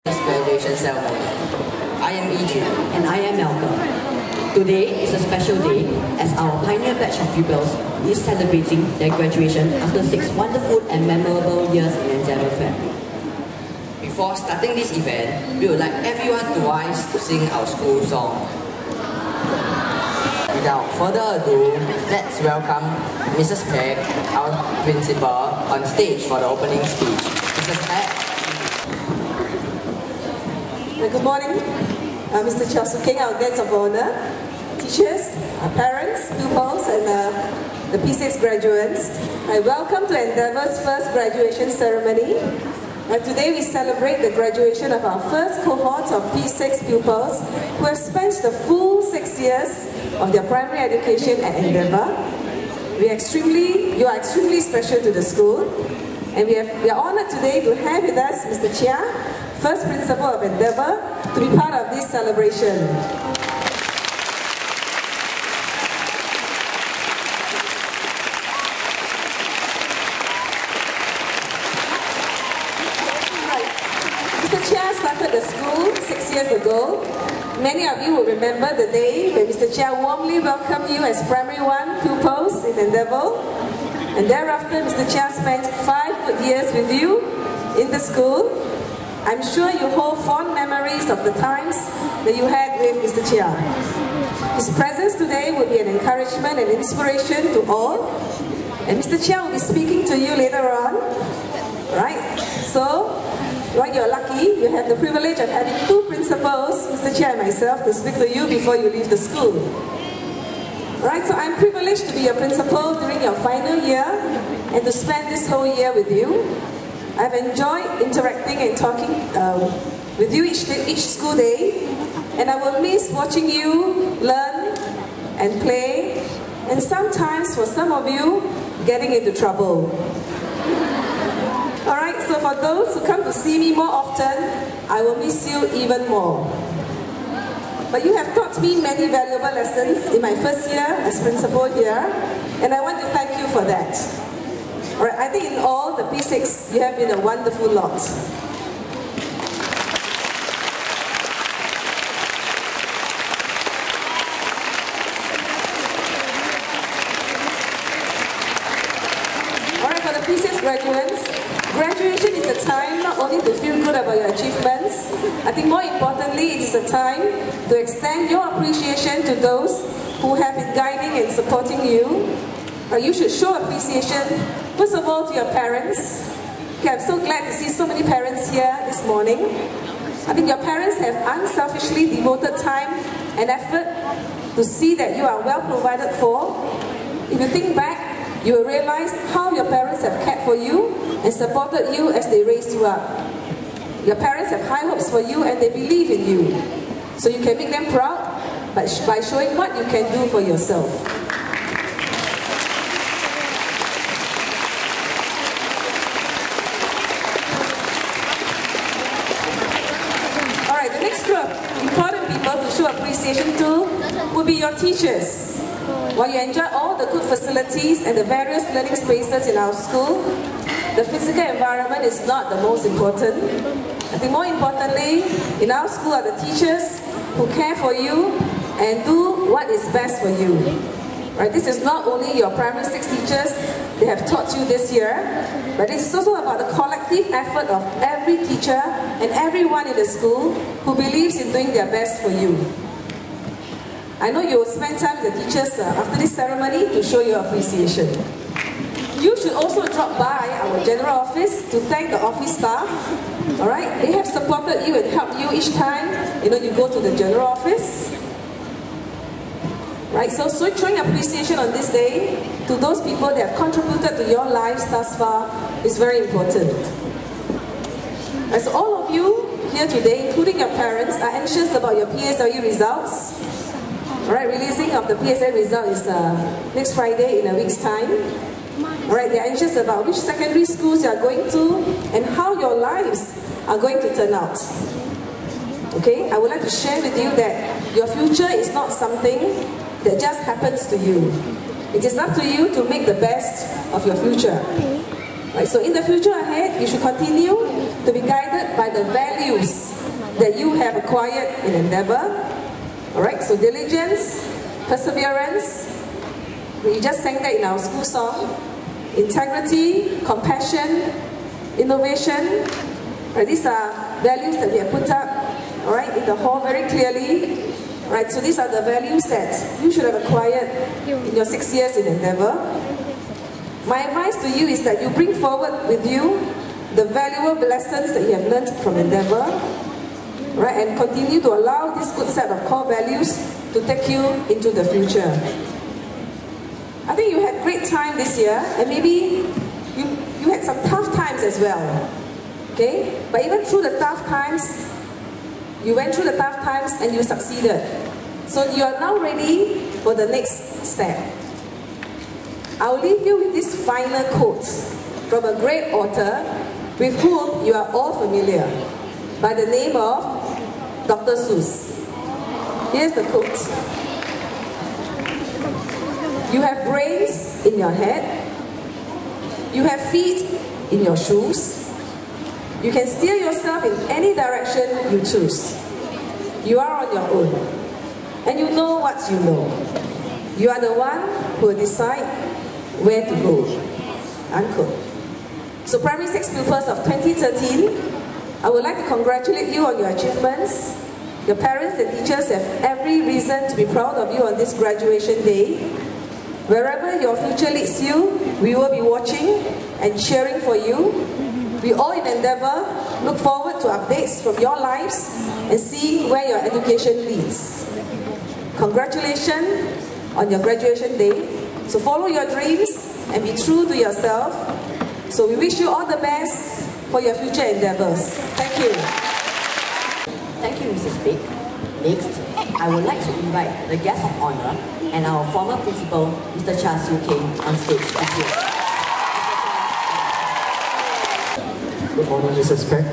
Graduation ceremony. I am EJ. And I am Malcolm. Today is a special day as our pioneer batch of pupils is celebrating their graduation after 6 wonderful and memorable years in Endeavour Fair. Before starting this event, we would like everyone to rise to sing our school song. Without further ado, let's welcome Mrs. Peck, our principal, on stage for the opening speech. Mrs. Peck. Good morning, Mr. King, our guests of honor, teachers, parents, pupils, and the P6 graduates. I welcome to Endeavour's first graduation ceremony. Today we celebrate the graduation of our first cohort of P6 pupils who have spent the full 6 years of their primary education at Endeavour. You are extremely special to the school, and we are honored today to have with us Mr. Chia, first principal of Endeavour, to be part of this celebration. Mr. Chia started the school 6 years ago. Many of you will remember the day when Mr. Chia warmly welcomed you as Primary 1 pupils in Endeavour. And thereafter, Mr. Chia spent 5 good years with you in the school. I'm sure you hold fond memories of the times that you had with Mr. Chia. His presence today will be an encouragement and inspiration to all. And Mr. Chia will be speaking to you later on. Right? So, you're lucky. You have the privilege of having 2 principals, Mr. Chia and myself, to speak to you before you leave the school. Alright, so I'm privileged to be your principal during your final year and to spend this whole year with you. I've enjoyed interacting and talking with you each school day, and I will miss watching you learn and play, and sometimes for some of you, getting into trouble. Alright, so for those who come to see me more often, I will miss you even more. But you have taught me many valuable lessons in my first year as principal here, and I want to thank you for that. Alright, I think in all, the P6, you have been a wonderful lot. Alright, for the P6 graduates, graduation is a time not only to feel good about your achievements, I think more importantly, it is a time to extend your appreciation to those who have been guiding and supporting you. You should show appreciation, first of all, to your parents. Okay, I'm so glad to see so many parents here this morning. I think your parents have unselfishly devoted time and effort to see that you are well provided for. If you think back, you will realize how your parents have cared for you and supported you as they raised you up. Your parents have high hopes for you and they believe in you. So you can make them proud by showing what you can do for yourself. Important people to show appreciation to will be your teachers. While you enjoy all the good facilities and the various learning spaces in our school, the physical environment is not the most important. I think more importantly, in our school are the teachers who care for you and do what is best for you. Right? This is not only your primary 6 teachers they have taught you this year, but this is also about the collective effort of every teacher and everyone in the school who believes in doing their best for you. I know you will spend time with the teachers after this ceremony to show your appreciation. You should also drop by our general office to thank the office staff. Alright, they have supported you and helped you each time you go to the general office. Right, so showing appreciation on this day to those people that have contributed to your lives thus far is very important. As all of you here today, including your parents, are anxious about your PSLE results. Alright, releasing of the PSLE result is next Friday in a week's time. Alright, they're anxious about which secondary schools you are going to and how your lives are going to turn out. Okay, I would like to share with you that your future is not something that just happens to you. It is up to you to make the best of your future. Right, so in the future ahead, you should continue to be guided by the values that you have acquired in Endeavour. Alright, so diligence, perseverance, we just sang that in our school song, integrity, compassion, innovation. Right, these are values that we have put up, alright, in the hall very clearly. Right, so these are the values that you should have acquired in your 6 years in Endeavour. My advice to you is that you bring forward with you the valuable lessons that you have learned from Endeavour, right, and continue to allow this good set of core values to take you into the future. I think you had great time this year, and maybe you had some tough times as well. Okay? But even through the tough times, you went through the tough times and you succeeded. So you are now ready for the next step. I'll leave you with this final quote from a great author with whom you are all familiar, by the name of Dr. Seuss. Here's the quote. You have brains in your head. You have feet in your shoes. You can steer yourself in any direction you choose. You are on your own. And you know what you know. You are the one who will decide where to go. Unquote. So Primary 6 pupils of 2013, I would like to congratulate you on your achievements. Your parents and teachers have every reason to be proud of you on this graduation day. Wherever your future leads you, we will be watching and cheering for you. We all in Endeavour look forward to updates from your lives and see where your education leads. Congratulations on your graduation day. So follow your dreams and be true to yourself. So we wish you all the best for your future endeavours. Thank you. Thank you, Mrs. Peck. Next, I would like to invite the guest of honor and our former principal, Mr. Chia Siu Keng, on stage this year. Good morning, Mrs. Peck,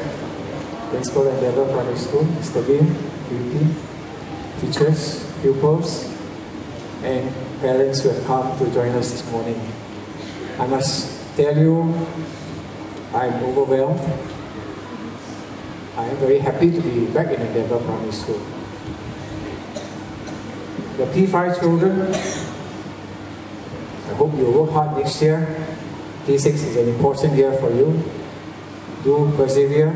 Principal Endeavour Primary School, Mr. Lim, VP, teachers, pupils, and parents who have come to join us this morning. I must tell you, I'm overwhelmed. I am very happy to be back in Endeavour Primary School. The P5 children, I hope you will work hard next year. P6 is an important year for you. Do persevere,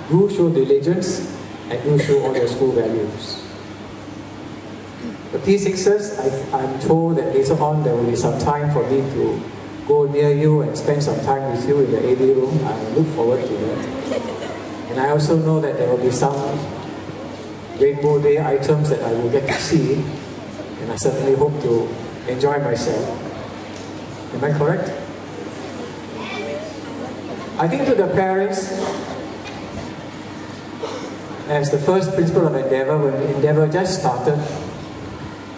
do show diligence, and do show all your school values. The P6s, I'm told that later on there will be some time for me to go near you and spend some time with you in the AD room. I look forward to that. And I also know that there will be some Rainbow Day items that I will get to see, and I certainly hope to enjoy myself. Am I correct? I think to the parents, as the first principal of Endeavour, when Endeavour just started,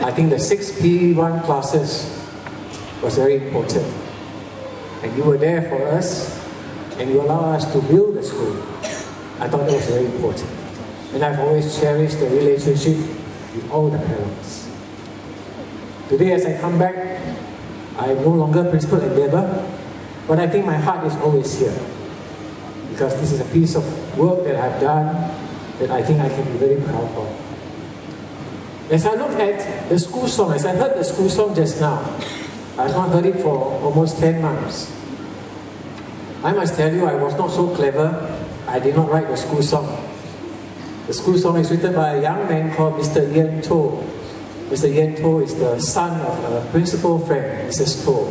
I think the 6 P1 classes was very important. And you were there for us, and you allowed us to build the school. I thought that was very important. And I've always cherished the relationship with all the parents. Today as I come back, I am no longer Principal Endeavour, but I think my heart is always here. Because this is a piece of work that I've done that I think I can be very proud of. As I look at the school song, as I heard the school song just now, I've not heard it for almost 10 months. I must tell you, I was not so clever. I did not write the school song. The school song is written by a young man called Mr. Yen To. Mr. Yen To is the son of a principal friend, Mrs. To.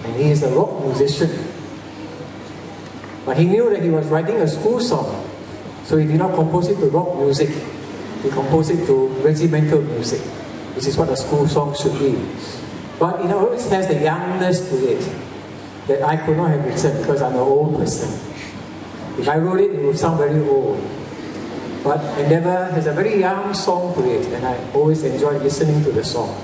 And he is a rock musician. But he knew that he was writing a school song, so he did not compose it to rock music. He composed it to regimental music, which is what a school song should be. But it always has the youngness to it that I could not have written because I'm an old person. If I wrote it, it would sound very old. But Endeavour has a very young song to it, and I always enjoy listening to the song.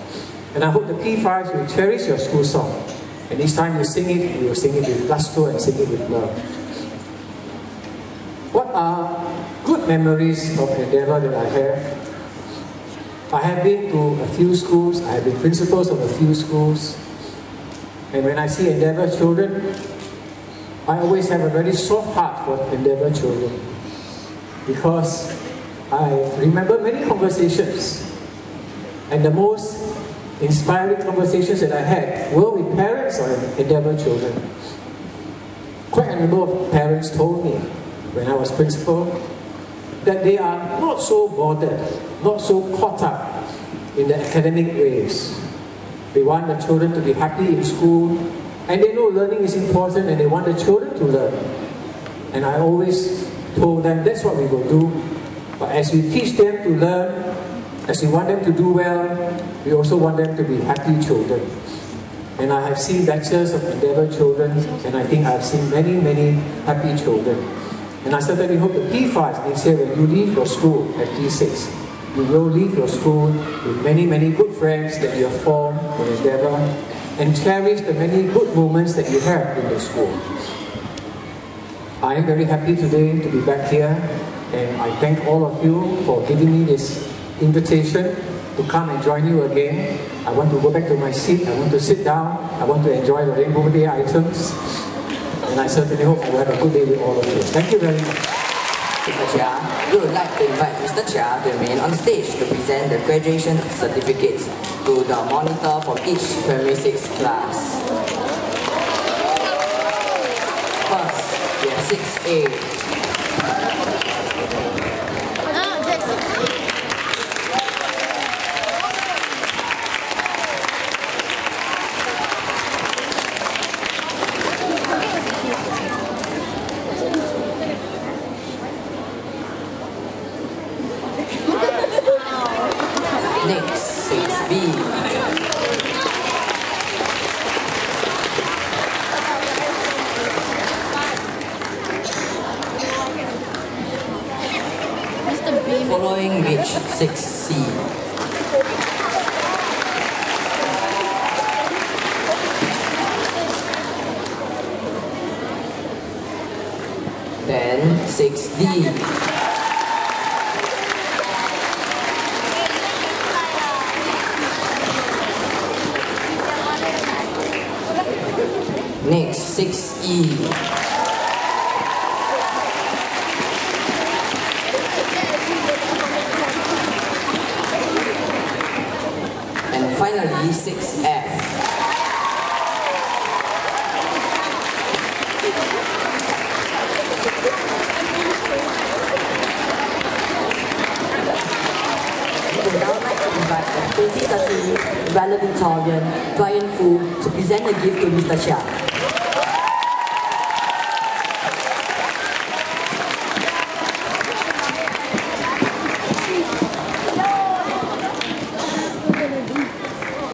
And I hope the P5s will cherish your school song. And each time you sing it, you will sing it with gusto and sing it with love. What are good memories of Endeavour that I have? I have been to a few schools, I have been principals of a few schools, And when I see Endeavour children, I always have a very soft heart for Endeavour children, because I remember many conversations, and the most inspiring conversations that I had were with parents of Endeavour children. Quite a number of parents told me when I was principal that they are not so bothered, not so caught up in the academic ways. They want the children to be happy in school, and they know learning is important, and they want the children to learn. And I always told them that's what we will do. But as we teach them to learn, as we want them to do well, we also want them to be happy children. And I have seen batches of Endeavour children, and I think I've seen many, many happy children. And I certainly hope that P5 next year, when you leave your school at P6, you will leave your school with many, many good friends that you have formed in Endeavour, and cherish the many good moments that you have in the school. I am very happy today to be back here, and I thank all of you for giving me this invitation to come and join you again. I want to go back to my seat, I want to sit down, I want to enjoy the Rainbow Day items, and I certainly hope you have a good day with all of you. Thank you very much. Mr. Chia, we would like to invite Mr. Chia to remain on stage to present the graduation certificates to the monitor for each Primary 6 class. First, we have 6A. Next, 6B. Following which 6C. Then 6D. Next, 6E. And finally, 6F. We would now like to invite the 2013 valedictorian, Brian Fu, to present a gift to Mr. Chia.